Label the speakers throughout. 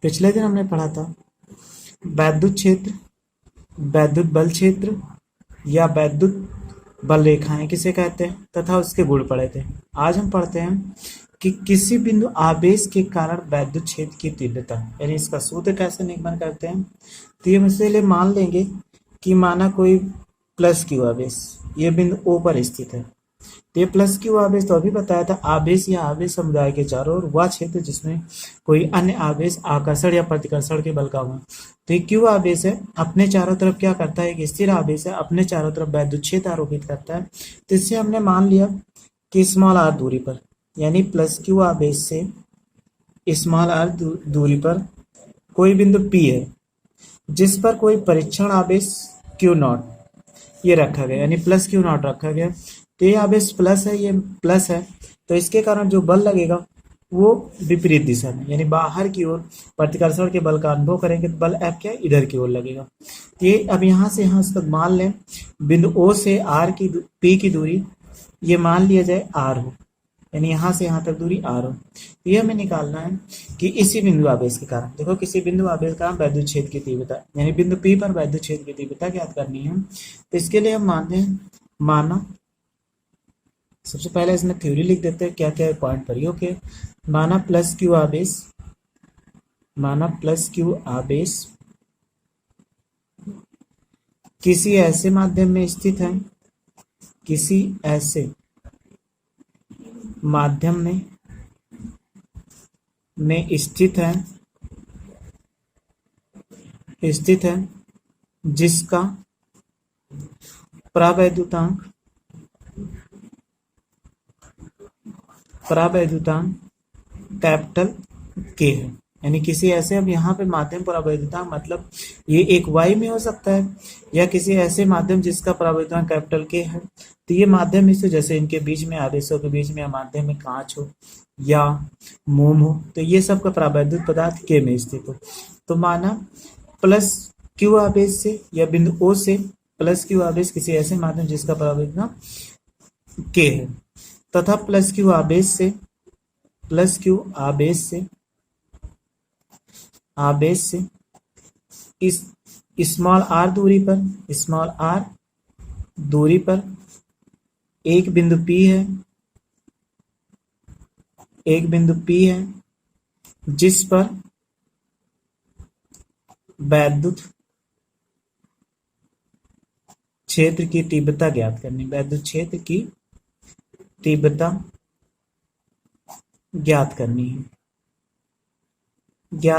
Speaker 1: पिछले दिन हमने पढ़ा था वैद्युत क्षेत्र, वैद्युत बल क्षेत्र या वैद्युत बल रेखाएं किसे कहते हैं तथा उसके गुण पढ़े थे। आज हम पढ़ते हैं कि किसी बिंदु आवेश के कारण वैद्युत क्षेत्र की तीव्रता, यानी इसका सूत्र कैसे निगमन करते हैं। तो ये इसलिए मान लेंगे कि माना कोई प्लस क्यू आवेश ये बिंदु ओ पर स्थित है, तो ये प्लस क्यू आवेश तो अभी बताया था आवेश या आवेश समुदाय के चारों ओर वह क्षेत्र जिसमें कोई अन्य आवेश आकर्षण या प्रतिकर्षण के बल का हुआ। तो ये क्यू आवेश है, अपने चारों तरफ क्या करता है, एक स्थिर आवेश है, अपने चारों तरफ वैद्युत क्षेत्र आरोपित करता है। तो इससे हमने मान लिया कि स्मॉल आर दूरी पर, यानी प्लस क्यू आवेश से स्मॉल आर दूरी पर कोई बिंदु पी है जिस पर कोई परीक्षण आवेश क्यू नॉट ये रखा गया, यानी प्लस क्यू नॉट रखा गया। तो ये आवेश प्लस है, ये प्लस है, तो इसके कारण जो बल लगेगा वो विपरीत दिशा में, यानी बाहर की ओर प्रतिकर्षण के बल का अनुभव करेंगे तो बल F क्या इधर की ओर लगेगा। तो ये अब यहाँ से यहाँ तक मान लें बिंदु O से R की P की दूरी ये मान लिया जाए R हो, यानी यहाँ से यहाँ तक दूरी R हो। तो ये हमें निकालना है कि इसी बिंदु आवेश के कारण, देखो किसी बिंदु आवेश का वैद्युत क्षेत्र की तीव्रता, यानी बिंदु P पर वैद्युत क्षेत्र की तीव्रता ज्ञात करनी है। तो इसके लिए हम मानते हैं, माना सबसे पहले इसमें थ्योरी लिख देते हैं क्या क्या पॉइंट प्रयोग के। माना प्लस क्यू आवेश, माना प्लस क्यू आवेश किसी ऐसे माध्यम में स्थित है, किसी ऐसे माध्यम में स्थित है जिसका परावैद्युतांक कैपिटल के है, यानी किसी ऐसे, अब यहाँ पे माध्यम परावैद्युतांक मतलब ये एक वाई में हो सकता है या किसी ऐसे माध्यम जिसका परावैद्युतांक कैपिटल के है। तो ये माध्यम इससे जैसे इनके बीच में आवेशों के बीच में या माध्यम में कांच हो या मोम हो, तो ये सब का परावैद्युत पदार्थ के में स्थित हो। तो माना प्लस क्यू आवेश से या बिंदु ओ से प्लस क्यू आवेश किसी ऐसे माध्यम जिसका परावैद्युतांक के है तथा प्लस क्यू आवेश से इस स्मॉल आर दूरी पर एक बिंदु P है जिस पर वैद्युत क्षेत्र की तीव्रता ज्ञात करनी, वैद्युत क्षेत्र की तीव्रता ज्ञात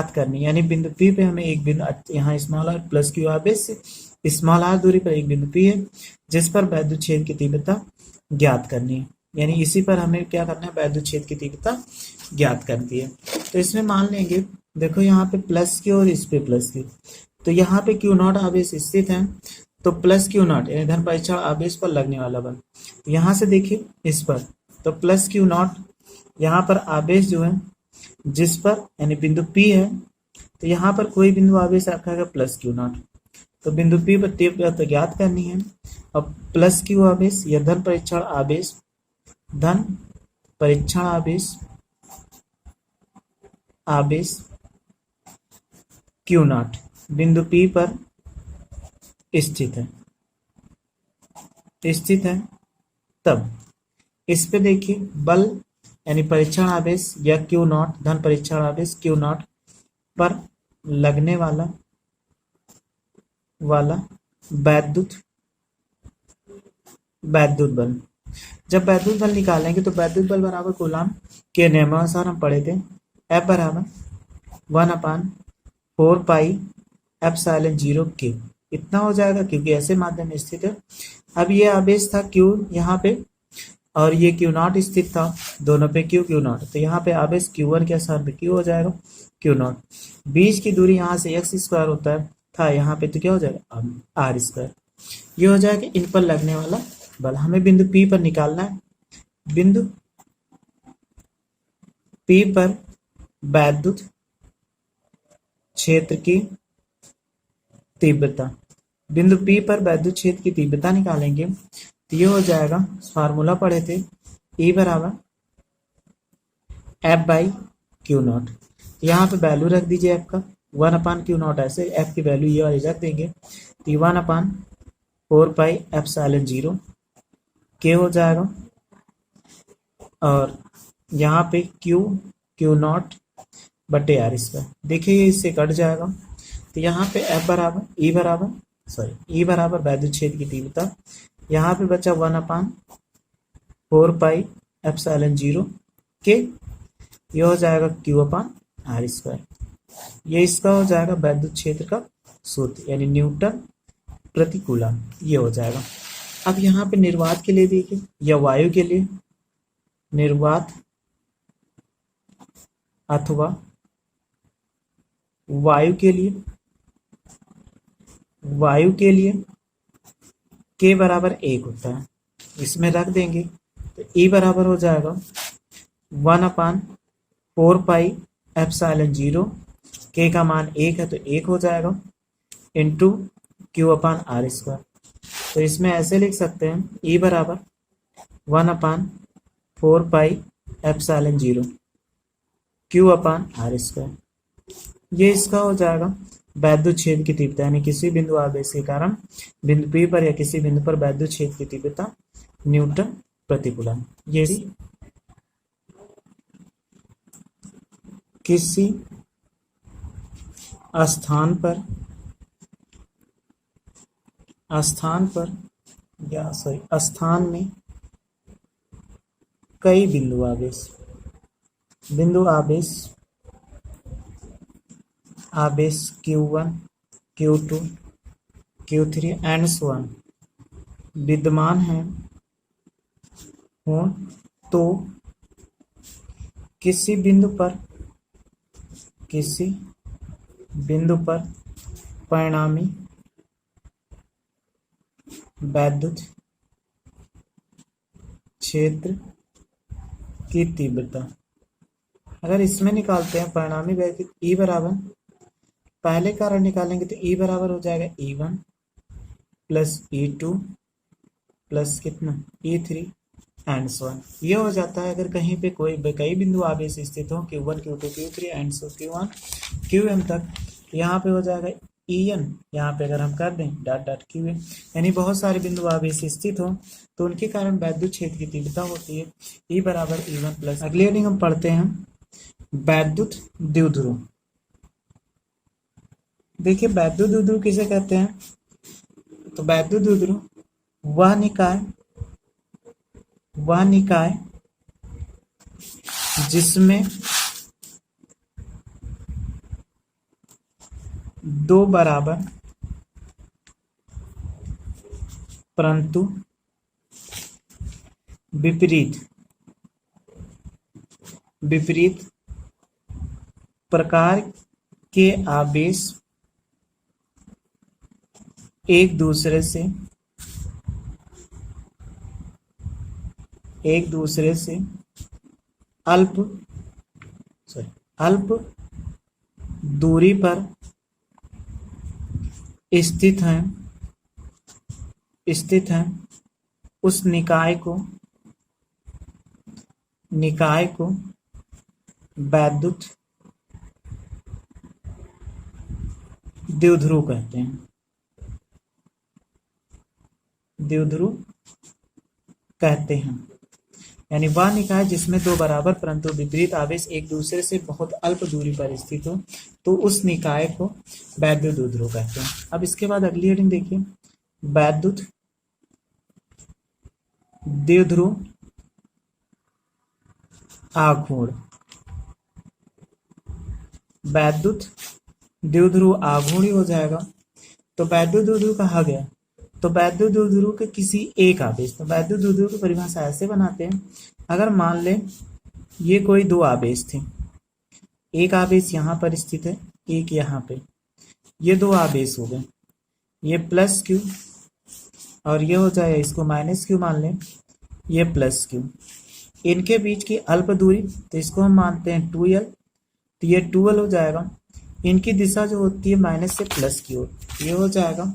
Speaker 1: करनी, यानी बिंदु P पे हमें एक बिंदु, यहाँ स्मॉल आर प्लस क्यू आवेश से स्मॉल आर दूरी पर एक बिंदु P है जिस पर वैद्युत क्षेत्र की तीव्रता ज्ञात करनी है, यानी इसी पर हमें क्या करना है, वैद्युत क्षेत्र की तीव्रता ज्ञात करती है। तो इसमें मान लेंगे, देखो यहाँ पे प्लस क्यू और इस पे प्लस क्यू, तो यहाँ पे क्यू नॉट आवेश स्थित है, तो प्लस क्यू नॉट यानी धन परीक्षण आवेश पर लगने वाला बल, तो यहाँ से देखिए इस पर, तो प्लस क्यू नॉट यहाँ पर आवेश जो है जिस पर यानी बिंदु P है, तो यहाँ पर कोई बिंदु आवेश रखा है प्लस क्यू नॉट, तो बिंदु P पर तीव्रता ज्ञात करनी है। अब प्लस क्यू आवेश या धन परीक्षण आवेश क्यू नॉट बिंदु P पर स्थित है, तब इस पे देखिए बल यानी परीक्षण आवेश या क्यू नॉट, धन परीक्षण आवेश क्यू नॉट पर लगने वाला वैद्युत बल, जब वैद्युत बल निकालेंगे तो वैद्युत बल बराबर कूलाम के नियमानुसार हम पढ़े थे, F बराबर 1/4 पाई एप्सिलॉन 0 के, इतना हो जाएगा क्योंकि ऐसे माध्यम में स्थित है। अब ये आवेश था Q यहाँ पे और ये Q नॉट स्थित था, दोनों पे Q नॉट, तो यहाँ पे आवेश Q1 के स्थान पे Q हो जाएगा Q नॉट, बीच की दूरी यहाँ से x स्क्वायर होता है था, यहाँ पे तो क्या हो जाएगा R स्क्वायर, ये हो जाएगा इन पर लगने वाला बल। हमें बिंदु P पर निकालना है, बिंदु P पर वैद्युत क्षेत्र की तीव्रता, बिंदु P पर वैद्युत क्षेत्र की तीव्रता निकालेंगे तो ये हो जाएगा, फार्मूला पढ़े थे, E बराबर F बाई क्यू नॉट। यहाँ पे वैल्यू रख दीजिए एफ का 1/q0, ऐसे एफ की वैल्यू ये वाली रख देंगे तो 1/4πε0 के हो जाएगा, और यहाँ पे Q0/r²। देखिए ये इससे कट जाएगा, तो यहाँ पे F बराबर E बराबर वैद्युत क्षेत्र की तीव्रता, यहाँ पे बचा 1/4πε0 के, ये हो जाएगा Q/r²। ये इसका हो जाएगा वैद्युत क्षेत्र का सूत्र, यानी न्यूटन प्रति कूलम, ये हो जाएगा। अब यहाँ पे निर्वात के लिए देखिए या वायु के लिए, निर्वात अथवा वायु के लिए के बराबर 1 होता है, इसमें रख देंगे तो E बराबर हो जाएगा 1/4πε0, के का मान 1 है तो 1 हो जाएगा, इंटू Q/r²। तो इसमें ऐसे लिख सकते हैं E बराबर 1/4πε0 Q/r²। ये इसका हो जाएगा वैद्युत क्षेत्र की तीव्रता, यानी किसी बिंदु आवेश के कारण बिंदु P पर या किसी बिंदु पर वैद्युत क्षेत्र की तीव्रता न्यूटन प्रति कूलम। ये किसी स्थान में कई बिंदु आवेश Q1, Q2, Q3 and so on विद्यमान है हो, तो किसी बिंदु पर परिणामी वैद्युत क्षेत्र की तीव्रता, अगर इसमें निकालते हैं परिणामी वैद्युत E बराबर, पहले कारण निकालेंगे तो E बराबर हो जाएगा E1 प्लस E2 प्लस कितना E3 एंड सो ऑन। ये हो जाता है अगर कहीं पे कई बिंदु आवेश स्थित हो Q1, Q2, Q3 and so Q1 Qm तक, यहाँ पे हो जाएगा En, यहाँ पे अगर हम कर दें डॉट Qm, यानी बहुत सारे बिंदु आवेश स्थित हो तो उनके कारण वैद्युत क्षेत्र की तीव्रता होती है E बराबर E1 प्लस। अगली हेडिंग हम पढ़ते हैं वैद्युत द्विध्रुव। देखिए वैद्युत द्विध्रुव किसे कहते हैं, तो वैद्युत द्विध्रुव वह निकाय जिसमें दो बराबर परंतु विपरीत प्रकार के आवेश एक दूसरे से अल्प दूरी पर स्थित हैं, उस निकाय को वैद्युत द्विध्रुव कहते हैं। यानी वह निकाय जिसमें दो बराबर परंतु विपरीत आवेश एक दूसरे से बहुत अल्प दूरी पर स्थित हो तो उस निकाय को वैद्युत द्विध्रुव कहते हैं। अब इसके बाद अगली हेडिंग देखिए वैद्युत द्विध्रुव आघूर्ण। वैद्युत द्विध्रुव आघूर्ण हो जाएगा, तो वैद्युत द्विध्रुव कहा गया, तो वैद्युत द्विध्रुव के किसी एक आवेश, तो वैद्युत द्विध्रुव की परिभाषा ऐसे बनाते हैं, अगर मान लें ये कोई दो आवेश थे, एक आवेश यहाँ पर स्थित है, एक यहाँ पे, ये दो आवेश हो गए, ये प्लस क्यू और ये हो जाए इसको माइनस क्यू मान लें, ये प्लस क्यू, इनके बीच की अल्प दूरी तो इसको हम मानते हैं 2l, तो ये 2l हो जाएगा, इनकी दिशा जो होती है माइनस से प्लस की ओर, ये हो जाएगा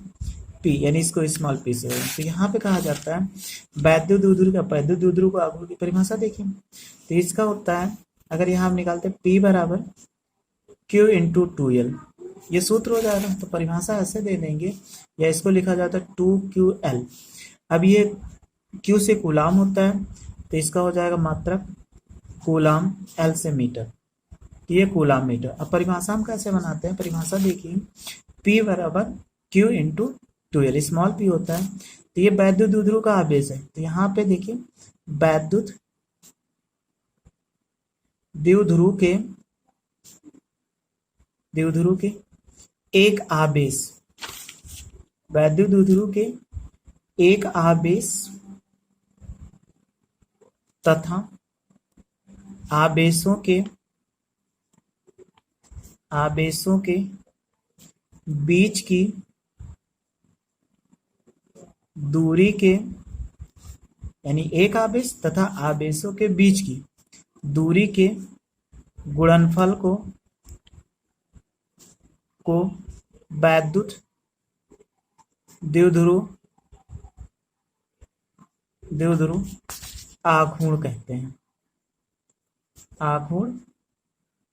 Speaker 1: P, यानी इसको स्मॉल p से। तो यहाँ पे कहा जाता है वैद्युत द्विध्रुव को आघूर्ण की परिभाषा देखिए, तो इसका होता है अगर यहाँ हम निकालते हैं P बराबर Q इंटू 2L, ये सूत्र हो जाएगा। तो परिभाषा ऐसे दे देंगे, या इसको लिखा जाता है 2QL। अब ये Q से कूलाम होता है, तो इसका हो जाएगा मात्रक कूलाम, L से मीटर, तो ये कूलाम मीटर। अब परिभाषा हम कैसे बनाते हैं, परिभाषा देखिए, P बराबर Q into 2L, small p होता है। तो ये वैद्युत द्विध्रुव का आवेश है, तो यहाँ पे देखिए वैद्युत द्विध्रुव के एक आवेश, वैद्युत द्विध्रुव के एक आवेश तथा आवेशों के बीच की दूरी के, यानी एक आवेश तथा आवेशों के बीच की दूरी के गुणनफल को वैद्युत द्विध्रुव आघूर्ण कहते हैं, आघूर्ण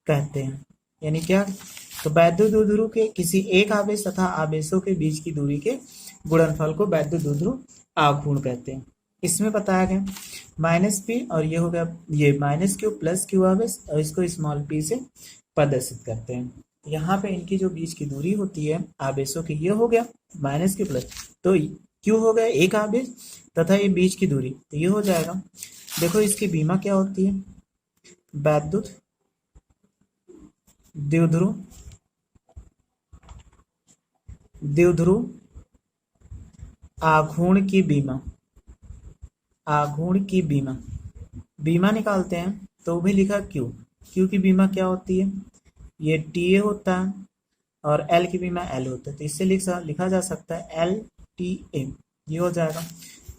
Speaker 1: कहते हैं। यानी क्या, तो वैद्युत द्विध्रुव के किसी एक आवेश तथा आवेशों के बीच की दूरी के गुणनफल को वैद्युत द्विध्रुव आघूर्ण कहते हैं। इसमें बताया गया माइनस p, और ये हो गया ये माइनस क्यू प्लस क्यू आवेश, और इसको स्मॉल p से प्रदर्शित करते हैं। यहाँ पे इनकी जो बीच की दूरी होती है आवेशों की, ये हो गया माइनस क्यू प्लस, तो क्यू हो गया एक आवेश तथा ये बीच की दूरी, तो ये हो जाएगा। देखो इसकी बीमा क्या होती है, वैद्युत द्विध्रुव आघूर्ण की बीमा निकालते हैं, तो भी लिखा क्यू की बीमा क्या होती है, ये TA होता है, और L की बीमा L होता है, तो इससे लिखा जा सकता है LTA, ये हो जाएगा।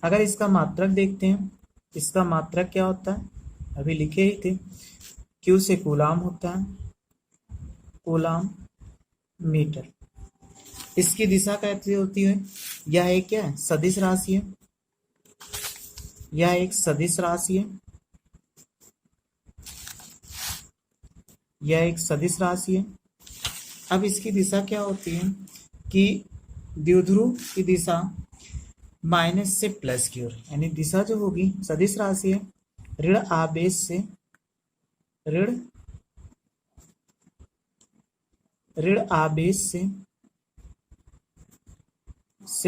Speaker 1: अगर इसका मात्रक देखते हैं, इसका मात्रक क्या होता है, अभी लिखे ही थे, Q से कूलाम होता है, कूलाम मीटर। इसकी दिशा कैसी होती है, यह एक क्या है, सदिश राशि है, यह एक सदिश राशि है, यह एक सदिश राशि है। अब इसकी दिशा क्या होती है कि द्विध्रुव की दिशा माइनस से प्लस की ओर, यानी दिशा जो होगी, सदिश राशि है, ऋण आवेश से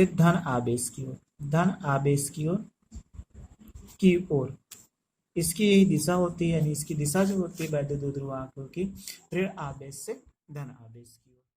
Speaker 1: धन आवेश की ओर, इसकी यही दिशा होती है, यानी इसकी दिशा जो होती है वैद्युत द्विध्रुव आघूर्ण की, ऋण आवेश से धन आवेश की ओर।